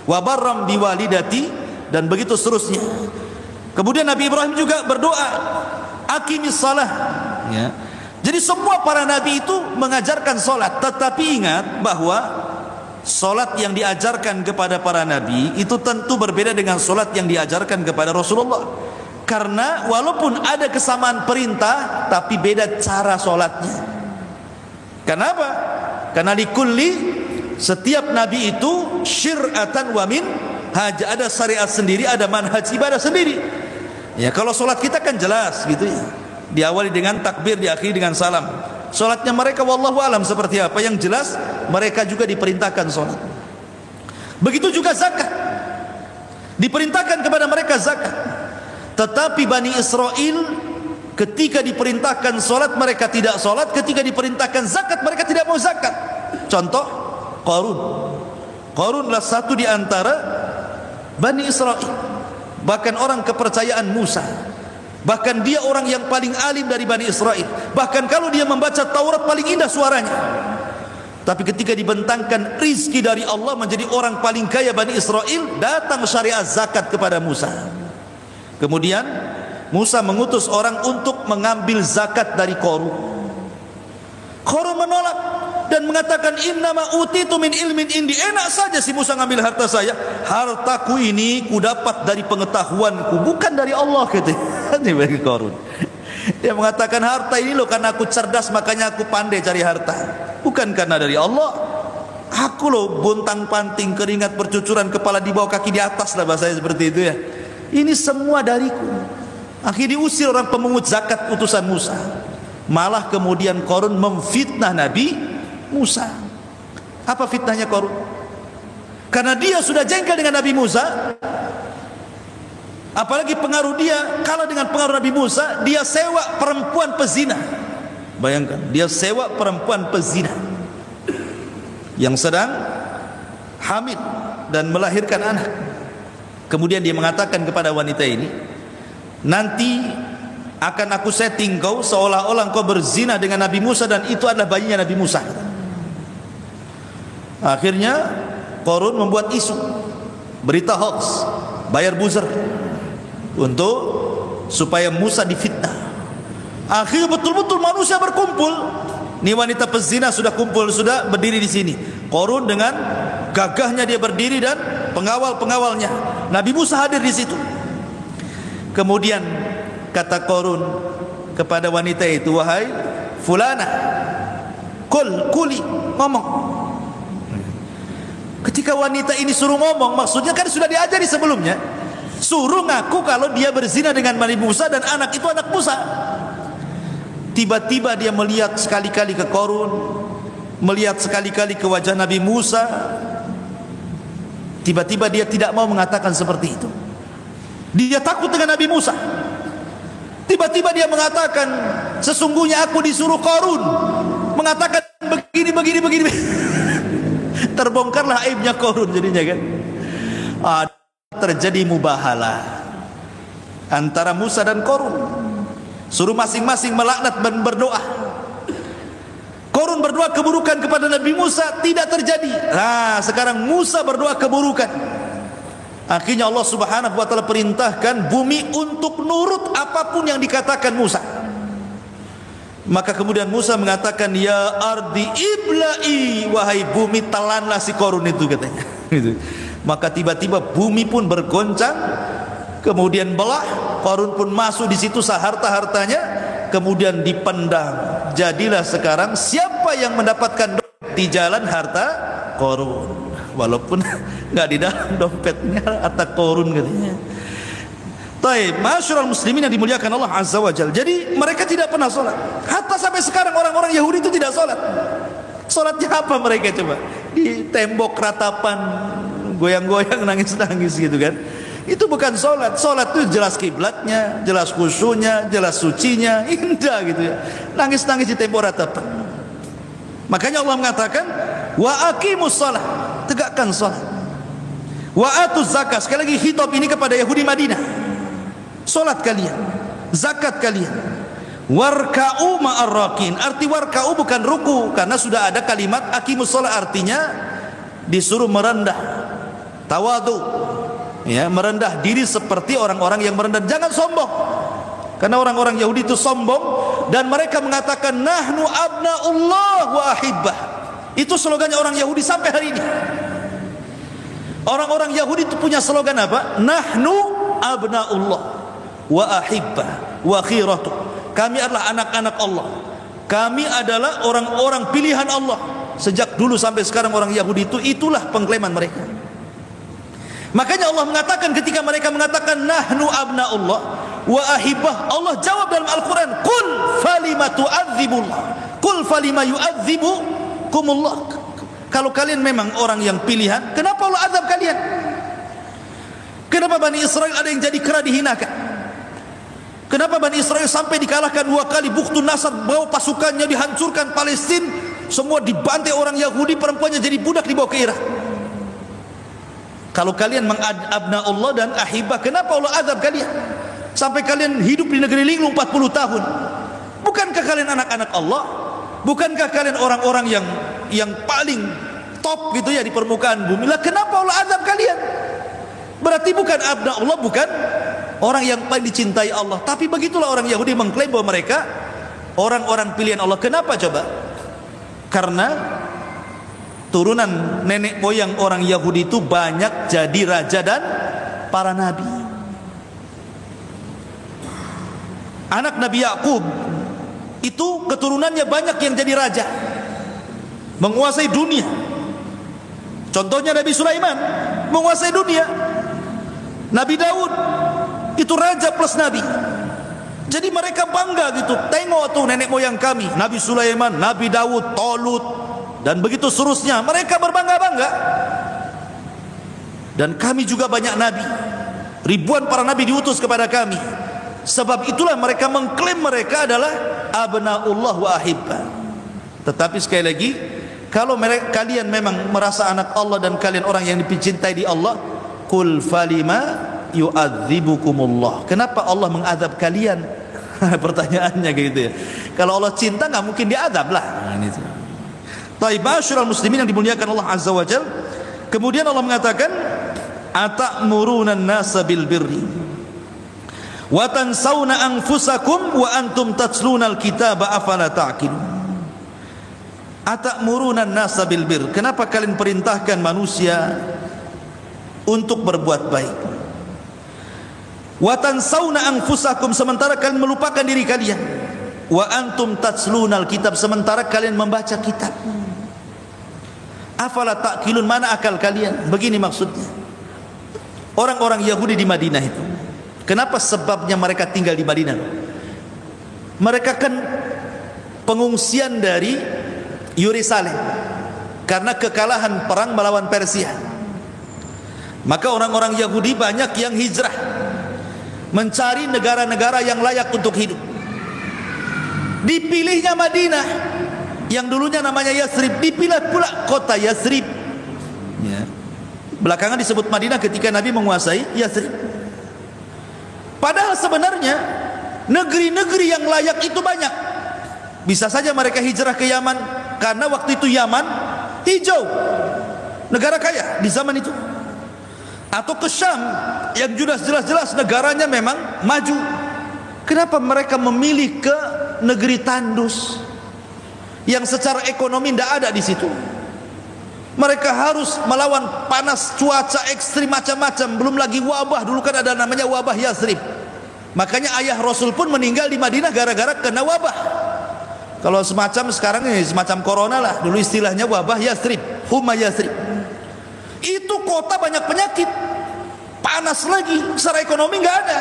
wa barram biwalidati, dan begitu seterusnya. Kemudian Nabi Ibrahim juga berdoa, aqimis salah ya. Jadi semua para nabi itu mengajarkan salat. Tetapi ingat bahwa salat yang diajarkan kepada para nabi itu tentu berbeda dengan salat yang diajarkan kepada Rasulullah. Karena walaupun ada kesamaan perintah, tapi beda cara solatnya. Kenapa? Karena likulli, setiap nabi itu syir'atan wa min haj, ada syariat sendiri, ada manhaj ibadah sendiri. Ya, kalau solat kita kan jelas gitu ya. Diawali dengan takbir, diakhiri dengan salam. Solatnya mereka wallahu alam seperti apa? Yang jelas mereka juga diperintahkan solat. Begitu juga zakat. Diperintahkan kepada mereka zakat. Tetapi Bani Israel ketika diperintahkan solat mereka tidak solat, ketika diperintahkan zakat mereka tidak mau zakat. Contoh Qarun. Qarunlah satu di antara Bani Israel, bahkan orang kepercayaan Musa. Bahkan dia orang yang paling alim dari Bani Israel. Bahkan kalau dia membaca Taurat paling indah suaranya. Tapi ketika dibentangkan rizki dari Allah menjadi orang paling kaya Bani Israel, datang syariat zakat kepada Musa. Kemudian Musa mengutus orang untuk mengambil zakat dari Qarun. Qarun menolak dan mengatakan, innama utitu min ilmin indi. Enak saja si Musa ngambil harta saya. Hartaku ini ku dapat dari pengetahuanku, bukan dari Allah, gitu. Bagi Qarun. Dia mengatakan, harta ini loh karena aku cerdas makanya aku pandai cari harta, bukan karena dari Allah. Aku loh bontang panting, keringat bercucuran, kepala di bawah kaki di atas lah, bahasanya seperti itu ya. Ini semua dariku. Akhirnya diusir orang pemungut zakat utusan Musa. Malah kemudian Qarun memfitnah Nabi Musa. Apa fitnahnya Qarun? Karena dia sudah jengkel dengan Nabi Musa, apalagi pengaruh dia kalah dengan pengaruh Nabi Musa, dia sewa perempuan pezina. Bayangkan, dia sewa perempuan pezina yang sedang hamil dan melahirkan anak. Kemudian dia mengatakan kepada wanita ini, nanti akan aku setting kau seolah-olah kau berzina dengan Nabi Musa dan itu adalah bayinya Nabi Musa. Akhirnya Qarun membuat isu, berita hoax, bayar buzzer untuk supaya Musa difitnah. Akhirnya betul-betul manusia berkumpul. Ini wanita pezina sudah kumpul, sudah berdiri di sini. Qarun dengan gagahnya dia berdiri dan pengawal-pengawalnya. Nabi Musa hadir di situ. Kemudian kata Qarun kepada wanita itu, wahai fulana, kuli, ngomong. Ketika wanita ini suruh ngomong, maksudnya kan sudah diajari sebelumnya, suruh ngaku kalau dia berzina dengan Nabi Musa dan anak itu anak Musa. Tiba-tiba dia melihat sekali-kali ke Qarun, melihat sekali-kali ke wajah Nabi Musa. Tiba-tiba dia tidak mau mengatakan seperti itu. Dia takut dengan Nabi Musa. Tiba-tiba dia mengatakan, sesungguhnya aku disuruh Qarun mengatakan begini. Terbongkarlah aibnya Qarun jadinya kan. Terjadi mubahalah antara Musa dan Qarun. Suruh masing-masing melaknat dan berdoa. Qarun berdoa keburukan kepada Nabi Musa, tidak terjadi. Nah, sekarang Musa berdoa keburukan. Akhirnya Allah Subhanahu wa taala perintahkan bumi untuk nurut apapun yang dikatakan Musa. Maka kemudian Musa mengatakan, ya ardi ibla'i, wahai bumi telanlah si Qarun itu, katanya. Maka tiba-tiba bumi pun bergoncang, kemudian belah. Qarun pun masuk di situ seharta-hartanya, kemudian dipendam. Jadilah sekarang siapa yang mendapatkan dompet di jalan harta Qarun, walaupun nggak di dalam dompetnya harta Qarun katanya. Taib, masyarul muslimin yang dimuliakan Allah Azza wa Jalla. Jadi mereka tidak pernah sholat. Hatta sampai sekarang orang-orang Yahudi itu tidak sholat. Sholatnya apa mereka coba? Di tembok ratapan, goyang-goyang, nangis-nangis gitu kan. Itu bukan sholat. Sholat itu jelas kiblatnya, jelas khusyunya, jelas sucinya, indah gitu ya. Nangis-nangis di tembok ratapan. Makanya Allah mengatakan, wa aqimus shalah, tegakkan sholat. Wa atuz zakat, sekali lagi khitab ini kepada Yahudi Madinah. Sholat kalian, zakat kalian. Warka'u ma'arrakin, arti warka'u bukan ruku, karena sudah ada kalimat aqimus shalah, artinya disuruh merendah, tawadu. Ya, merendah diri seperti orang-orang yang merendah. Jangan sombong, karena orang-orang Yahudi itu sombong dan mereka mengatakan nahnu abnaullah wa ahibbah. Itu slogannya orang Yahudi sampai hari ini. Orang-orang Yahudi itu punya slogan apa? Nahnu abnaullah wa ahibbah wa khiratu. Kami adalah anak-anak Allah, kami adalah orang-orang pilihan Allah. Sejak dulu sampai sekarang orang Yahudi itu, itulah pengklaiman mereka. Makanya Allah mengatakan ketika mereka mengatakan nahnu abnaullah wa ahibbah, Allah jawab dalam Al-Quran, qul falima tu'adzibullah, qul falima yu'adzibukumullah. Kalau kalian memang orang yang pilihan, kenapa Allah azab kalian? Kenapa Bani Israel ada yang jadi kera dihinakan? Kenapa Bani Israel sampai dikalahkan 2 kali? Bukhtun Nasr bawa pasukannya dihancurkan Palestina, semua dibantai orang Yahudi, perempuannya jadi budak dibawa ke Irak. Kalau kalian mengabna Allah dan ahibah, kenapa Allah azab kalian? Sampai kalian hidup di negeri linglung 40 tahun. Bukankah kalian anak-anak Allah? Bukankah kalian orang-orang yang paling top gitu ya di permukaan bumi? Lah kenapa Allah azab kalian? Berarti bukan abna Allah, bukan orang yang paling dicintai Allah. Tapi begitulah orang Yahudi mengklaim bahwa mereka orang-orang pilihan Allah. Kenapa coba? Karena turunan nenek moyang orang Yahudi itu banyak jadi raja dan para nabi. Anak Nabi Yakub itu keturunannya banyak yang jadi raja, menguasai dunia. Contohnya Nabi Sulaiman menguasai dunia. Nabi Daud itu raja plus nabi. Jadi mereka bangga gitu. Tengok tuh nenek moyang kami, Nabi Sulaiman, Nabi Daud, Tolut, dan begitu seterusnya. Mereka berbangga-bangga. Dan kami juga banyak nabi, ribuan para nabi diutus kepada kami. Sebab itulah mereka mengklaim mereka adalah abnaullah wa ahibba. Tetapi sekali lagi, kalau kalian memang merasa anak Allah dan kalian orang yang dicintai di Allah, qul falima yu'adzibukumullah. Kenapa Allah mengadab kalian? Pertanyaannya gitu ya. Kalau Allah cinta nggak mungkin diadab lah. Nah, itu. Taib, ma'asyiral muslimin yang dimuliakan Allah Azza wa Jalla. Kemudian Allah mengatakan, atamuruna an-nasa bil birri wa tansawna anfusakum wa antum tatluna al-kitaba afala ta'qilun. Atamuruna an-nasa bil birri. Kenapa kalian perintahkan manusia untuk berbuat baik? Wa tansawna anfusakum, sementara kalian melupakan diri kalian. Wa antum tatluna al-kitab, sementara kalian membaca kitab. Afala ta'qilun, mana akal kalian? Begini maksudnya. Orang-orang Yahudi di Madinah itu, kenapa sebabnya mereka tinggal di Madinah? Mereka kan pengungsian dari Yerusalem karena kekalahan perang melawan Persia. Maka orang-orang Yahudi banyak yang hijrah mencari negara-negara yang layak untuk hidup. Dipilihnya Madinah yang dulunya namanya Yasrib, dipilih pula kota Yasrib ya. Belakangan disebut Madinah ketika Nabi menguasai Yasrib. Padahal sebenarnya negeri-negeri yang layak itu banyak. Bisa saja mereka hijrah ke Yaman, karena waktu itu Yaman hijau, negara kaya di zaman itu. Atau ke Syam yang jelas-jelas negaranya memang maju. Kenapa mereka memilih ke negeri tandus yang secara ekonomi tidak ada di situ? Mereka harus melawan panas, cuaca ekstrim macam-macam, belum lagi wabah. Dulu kan ada namanya wabah Yasrib. Makanya ayah Rasul pun meninggal di Madinah gara-gara kena wabah. Kalau semacam sekarang ini semacam corona lah, dulu istilahnya wabah Yasrib, Huma Yasrib. Itu kota banyak penyakit, panas lagi, secara ekonomi nggak ada.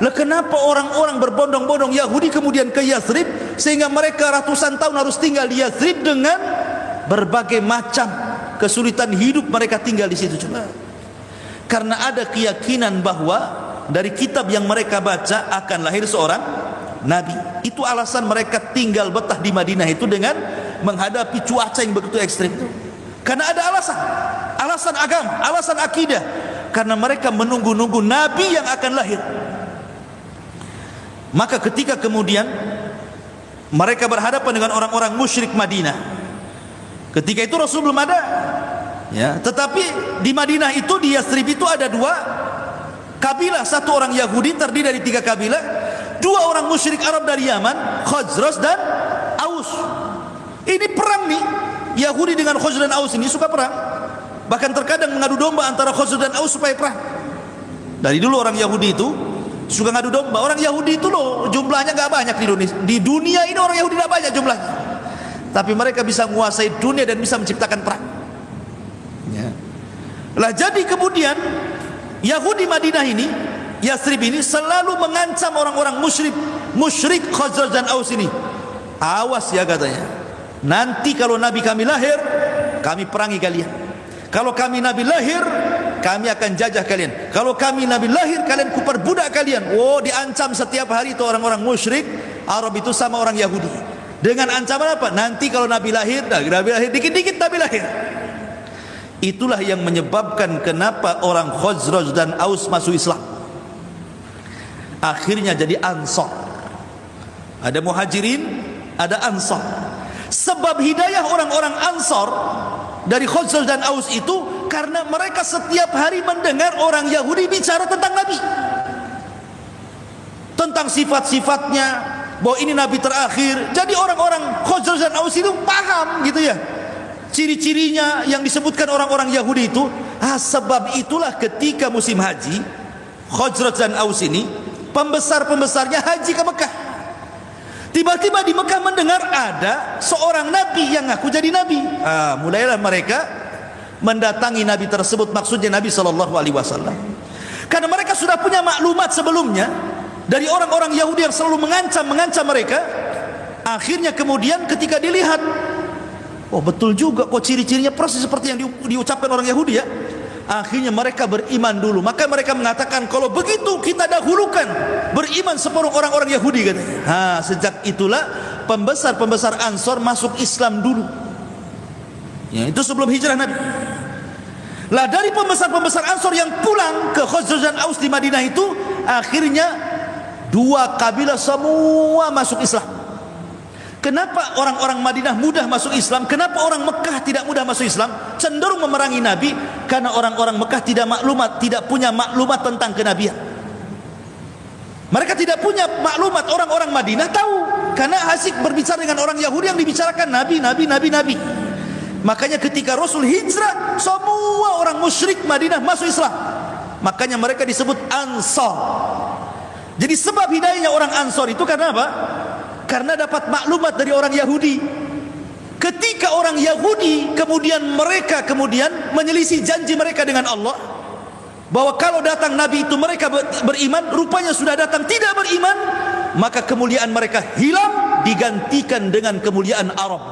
Lah kenapa orang-orang berbondong-bondong Yahudi kemudian ke Yasrib, sehingga mereka ratusan tahun harus tinggal di Yasrib dengan berbagai macam kesulitan hidup mereka tinggal di situ? Cuma karena ada keyakinan bahwa dari kitab yang mereka baca akan lahir seorang nabi. Itu alasan mereka tinggal betah di Madinah itu dengan menghadapi cuaca yang begitu ekstrim itu. Karena ada alasan agama, alasan akidah. Karena mereka menunggu-nunggu nabi yang akan lahir. Maka ketika kemudian mereka berhadapan dengan orang-orang musyrik Madinah, ketika itu Rasul belum ada ya, tetapi di Madinah itu, di Yasrib itu ada dua kabilah. Satu orang Yahudi terdiri dari 3 kabilah, 2 orang musyrik Arab dari Yaman, Khazraj dan Aus. Ini perang nih, Yahudi dengan Khazraj dan Aus ini suka perang. Bahkan terkadang mengadu domba antara Khazraj dan Aus supaya perang. Dari dulu orang Yahudi itu suka ngadu domba. Orang Yahudi itu loh jumlahnya nggak banyak di Indonesia. Di dunia ini orang Yahudi nggak banyak jumlahnya, tapi mereka bisa menguasai dunia dan bisa menciptakan perang ya. Lah jadi kemudian Yahudi Madinah ini, Yasrib ini selalu mengancam orang-orang musyrik Khazraj dan Aus ini. Awas ya katanya, nanti kalau Nabi kami lahir, kami perangi kalian. Kalau kami Nabi lahir, kami akan jajah kalian. Kalau kami Nabi lahir, kalian kuperbudak kalian. Oh, diancam setiap hari itu orang-orang musyrik Arab itu sama orang Yahudi. Dengan ancaman apa? Nanti kalau Nabi lahir, dikit-dikit Nabi lahir. Itulah yang menyebabkan kenapa orang Khazraj dan Aus masuk Islam. Akhirnya jadi Ansar. Ada Muhajirin, ada Ansar. Sebab hidayah orang-orang Ansar dari Khazraj dan Aus itu karena mereka setiap hari mendengar orang Yahudi bicara tentang Nabi, tentang sifat-sifatnya, bahwa ini Nabi terakhir. Jadi orang-orang Khazraj dan Aus itu paham gitu ya, ciri-cirinya yang disebutkan orang-orang Yahudi itu. Sebab itulah ketika musim haji, Khazraj dan Aus ini pembesar-pembesarnya haji ke Mekah. Tiba-tiba di Mekah mendengar ada seorang nabi yang ngaku jadi nabi. Mulailah mereka mendatangi nabi tersebut, maksudnya Nabi SAW. Karena mereka sudah punya maklumat sebelumnya dari orang-orang Yahudi yang selalu mengancam mereka. Akhirnya kemudian ketika dilihat, oh betul juga kok ciri-cirinya persis seperti yang diucapkan orang Yahudi ya. Akhirnya mereka beriman dulu. Maka mereka mengatakan, kalau begitu kita dahulukan beriman separuh orang-orang Yahudi katanya. Sejak itulah pembesar-pembesar Ansor masuk Islam dulu. Ya, itu sebelum hijrah Nabi. Lah dari pembesar-pembesar Ansor yang pulang ke Khazraj dan Aus di Madinah itu, akhirnya dua kabilah semua masuk Islam. Kenapa orang-orang Madinah mudah masuk Islam? Kenapa orang Mekah tidak mudah masuk Islam? Cenderung memerangi Nabi karena orang-orang Mekah tidak punya maklumat tentang kenabian. Mereka tidak punya maklumat. Orang-orang Madinah tahu karena asik berbicara dengan orang Yahudi yang dibicarakan Nabi. Makanya ketika Rasul hijrah, semua orang musyrik Madinah masuk Islam. Makanya mereka disebut Ansar. Jadi sebab hidayahnya orang Ansar itu karena apa? Karena dapat maklumat dari orang Yahudi. Ketika orang Yahudi mereka menyelisih janji mereka dengan Allah, bahwa kalau datang Nabi itu mereka beriman, rupanya sudah datang tidak beriman, maka kemuliaan mereka hilang digantikan dengan kemuliaan Arab.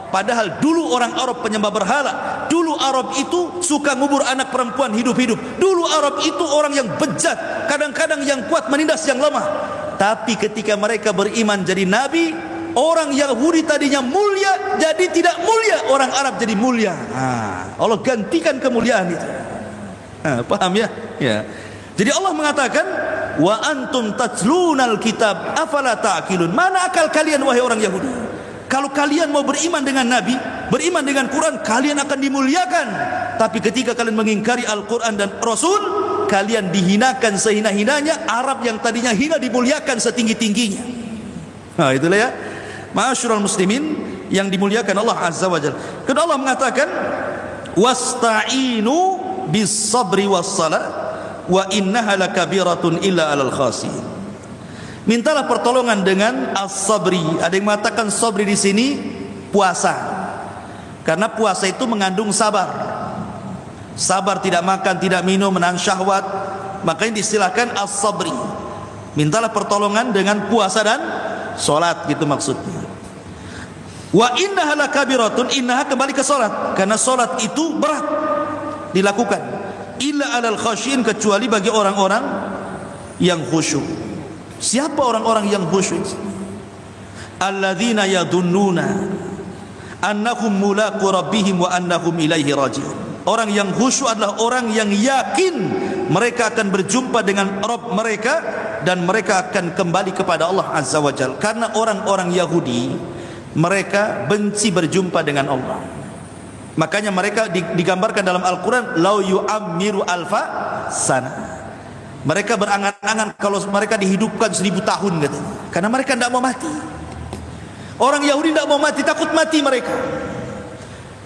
Padahal dulu orang Arab penyembah berhala. Dulu Arab itu suka ngubur anak perempuan hidup-hidup. Dulu Arab itu orang yang bejat, kadang-kadang yang kuat menindas yang lemah. Tapi ketika mereka beriman jadi nabi, orang Yahudi tadinya mulia jadi tidak mulia, orang Arab jadi mulia. Allah gantikan kemuliaan itu. Paham ya? Ya. Jadi Allah mengatakan, wa antum tatlunal kitab afala ta'qilun. Mana akal kalian wahai orang Yahudi? Kalau kalian mau beriman dengan Nabi, beriman dengan Quran, kalian akan dimuliakan. Tapi ketika kalian mengingkari Al-Quran dan Rasul, kalian dihinakan sehina-hinanya. Arab yang tadinya hina dimuliakan setinggi-tingginya. Nah itulah ya, ma'asyiral muslimin yang dimuliakan Allah Azza wa Jalla. Kedua Allah mengatakan, wasta'inu bis sabri was salat wa innaha lakabiratun illa alal khasiin. Mintalah pertolongan dengan as-sabri. Ada yang mengatakan sabri di sini puasa. Karena puasa itu mengandung sabar. Sabar tidak makan, tidak minum, menahan syahwat. Makanya diistilahkan as-sabri. Mintalah pertolongan dengan puasa dan salat, gitu maksudnya. Wa innaha lakabiratun, innaha kembali ke salat. Karena salat itu berat dilakukan. Illa alal khasyin, kecuali bagi orang-orang yang khusyuk. Siapa orang-orang yang khusyuk? Alladzina yadunnuna annahum mulaqu rabbihim wa annahum ilaihi raji'un. Orang yang khusyuk adalah orang yang yakin mereka akan berjumpa dengan Rabb mereka dan mereka akan kembali kepada Allah Azza wa Jalla. Karena orang-orang Yahudi mereka benci berjumpa dengan Allah. Makanya mereka digambarkan dalam Al-Quran, lau yu'ammiru alfa sana. Mereka berangan-angan kalau mereka dihidupkan 1000 tahun katanya. Karena mereka tidak mau mati. Orang Yahudi tidak mau mati, takut mati mereka.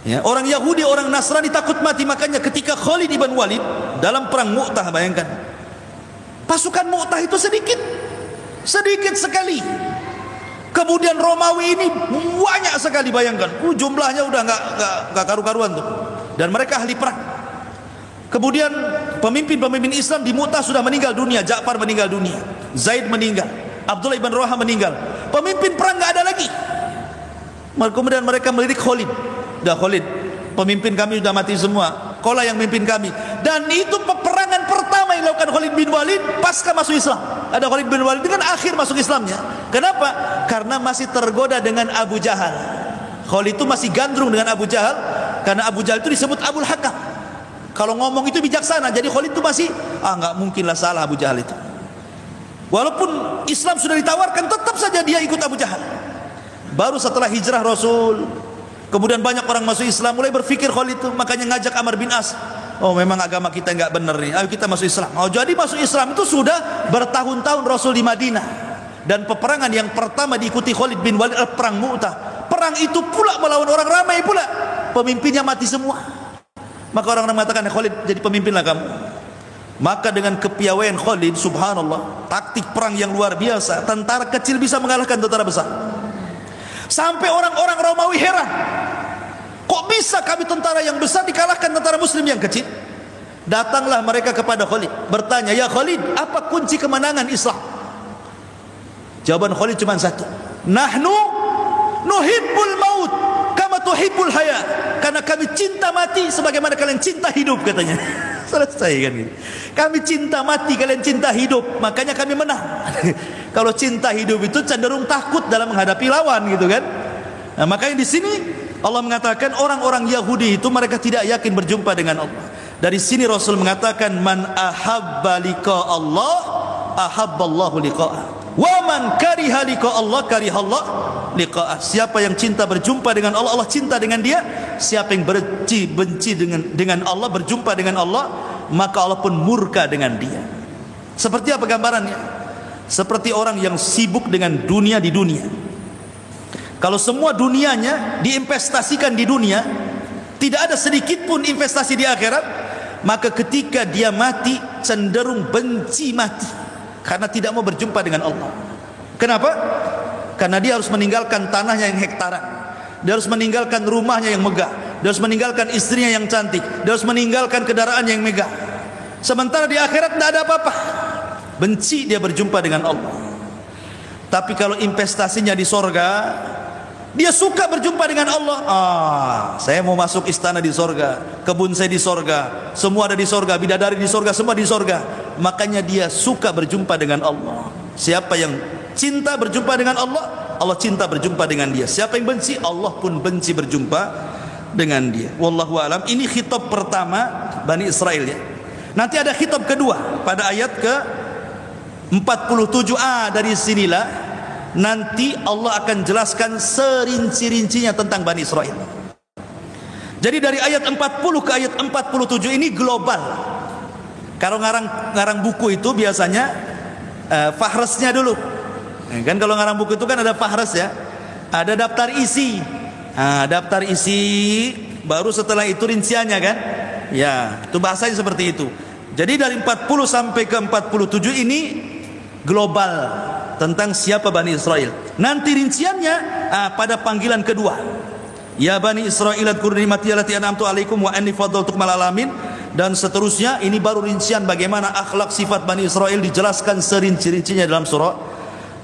Ya, orang Yahudi, orang Nasrani takut mati. Makanya ketika Khalid ibn Walid dalam perang Mu'tah, bayangkan, pasukan Mu'tah itu sedikit sekali. Kemudian Romawi ini banyak sekali, bayangkan. Jumlahnya udah nggak karu-karuan tuh. Dan mereka ahli perang. Kemudian pemimpin-pemimpin Islam di Mu'tah sudah meninggal dunia. Ja'far meninggal dunia, Zaid meninggal, Abdullah ibn Rawaha meninggal. Pemimpin perang nggak ada lagi. Kemudian mereka melirik Khalid. Dah Khalid, pemimpin kami sudah mati semua. Kaulah yang memimpin kami. Dan itu peperangan pertama yang dilakukan Khalid bin Walid pasca masuk Islam. Ada Khalid bin Walid itu kan akhir masuk Islamnya. Kenapa? Karena masih tergoda dengan Abu Jahal. Khalid itu masih gandrung dengan Abu Jahal. Karena Abu Jahal itu disebut Abul Hakam. Kalau ngomong itu bijaksana. Jadi Khalid itu masih nggak mungkinlah salah Abu Jahal itu. Walaupun Islam sudah ditawarkan, tetap saja dia ikut Abu Jahal. Baru setelah hijrah Rasul, kemudian banyak orang masuk Islam, mulai berpikir Khalid itu. Makanya ngajak Amr bin As. Oh memang agama kita nggak benar nih, ayo kita masuk Islam. Oh jadi masuk Islam itu sudah bertahun-tahun Rasul di Madinah. Dan peperangan yang pertama diikuti Khalid bin Walid adalah perang Mu'tah. Perang itu pula melawan orang ramai pula. Pemimpinnya mati semua. Maka orang-orang mengatakan, Khalid jadi pemimpinlah kamu. Maka dengan kepiawaian Khalid, subhanallah, taktik perang yang luar biasa, tentara kecil bisa mengalahkan tentara besar. Sampai orang-orang Romawi heran, kok bisa kami tentara yang besar dikalahkan tentara muslim yang kecil? Datanglah mereka kepada Khalid, bertanya, ya Khalid, apa kunci kemenangan Islam? Jawaban Khalid cuma satu, nahnu nuhibbul maut kama tuhibbul haya. Karena kami cinta mati sebagaimana kalian cinta hidup, katanya. Selesai kan gitu. Kami cinta mati, kalian cinta hidup, makanya kami menang. Kalau cinta hidup itu cenderung takut dalam menghadapi lawan gitu kan. Nah, makanya di sini Allah mengatakan orang-orang Yahudi itu mereka tidak yakin berjumpa dengan Allah. Dari sini Rasul mengatakan man ahabba liqa Allah ahabballahu liqa'ah wa man kariha liqa Allah karihallah liqa'ah. Siapa yang cinta berjumpa dengan Allah, Allah cinta dengan dia. Siapa yang benci dengan Allah, berjumpa dengan Allah, maka Allah pun murka dengan dia. Seperti apa gambarannya? Seperti orang yang sibuk dengan dunia di dunia. Kalau semua dunianya diinvestasikan di dunia, tidak ada sedikit pun investasi di akhirat, maka ketika dia mati cenderung benci mati karena tidak mau berjumpa dengan Allah. Kenapa? Karena dia harus meninggalkan tanahnya yang hektaran, dia harus meninggalkan rumahnya yang megah, dia harus meninggalkan istrinya yang cantik, dia harus meninggalkan kendaraannya yang megah. Sementara di akhirat tidak ada apa-apa. Benci dia berjumpa dengan Allah. Tapi kalau investasinya di sorga, dia suka berjumpa dengan Allah. Saya mau masuk istana di sorga, kebun saya di sorga, semua ada di sorga, bidadari di sorga, semua di sorga. Makanya dia suka berjumpa dengan Allah. Siapa yang cinta berjumpa dengan Allah, Allah cinta berjumpa dengan dia. Siapa yang benci, Allah pun benci berjumpa dengan dia. Wallahu alam. Ini khitab pertama Bani Israel ya. Nanti ada khitab kedua pada ayat ke 47a. Dari sinilah nanti Allah akan jelaskan serinci-rincinya tentang Bani Israel. Jadi dari ayat 40 ke ayat 47 ini global. Kalau ngarang buku itu biasanya fahrasnya dulu. Kan kalau ngarang buku itu kan ada fahras ya. Ada daftar isi. Daftar isi baru setelah itu rinciannya kan. Ya, itu bahasanya seperti itu. Jadi dari 40 sampai ke 47 ini global tentang siapa Bani Israel. Nanti rinciannya pada panggilan kedua. Ya Bani Israil adkuru ni'mati allati an'amtu 'alaikum wa anni faddaltukum 'alal 'alamin, dan seterusnya. Ini baru rincian bagaimana akhlak sifat Bani Israel dijelaskan serinci-rincinya dalam surah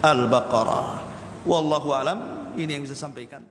Al-Baqarah. Wallahu alam. Ini yang bisa sampaikan.